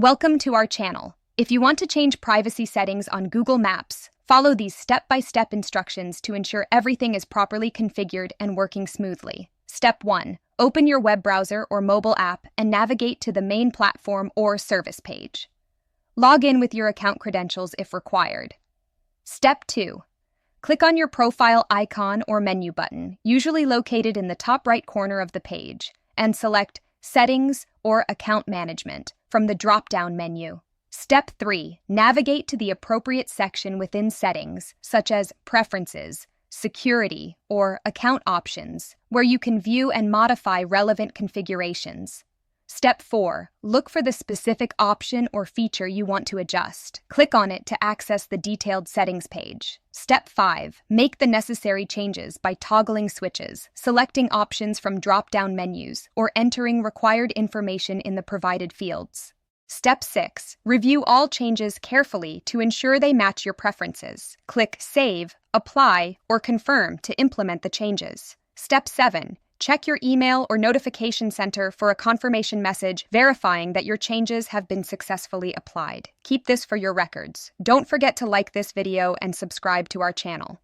Welcome to our channel. If you want to change privacy settings on Google Maps, follow these step-by-step instructions to ensure everything is properly configured and working smoothly. Step 1. Open your web browser or mobile app and navigate to the main platform or service page. Log in with your account credentials if required. Step 2. Click on your profile icon or menu button, usually located in the top right corner of the page, and select Settings or Account Management from the drop-down menu. Step 3. Navigate to the appropriate section within Settings, such as Preferences, Security, or Account Options, where you can view and modify relevant configurations. Step 4. Look for the specific option or feature you want to adjust. Click on it to access the detailed settings page. Step 5. Make the necessary changes by toggling switches, selecting options from drop-down menus, or entering required information in the provided fields. Step 6. Review all changes carefully to ensure they match your preferences. Click Save, Apply, or Confirm to implement the changes. Step 7. Check your email or notification center for a confirmation message verifying that your changes have been successfully applied. Keep this for your records. Don't forget to like this video and subscribe to our channel.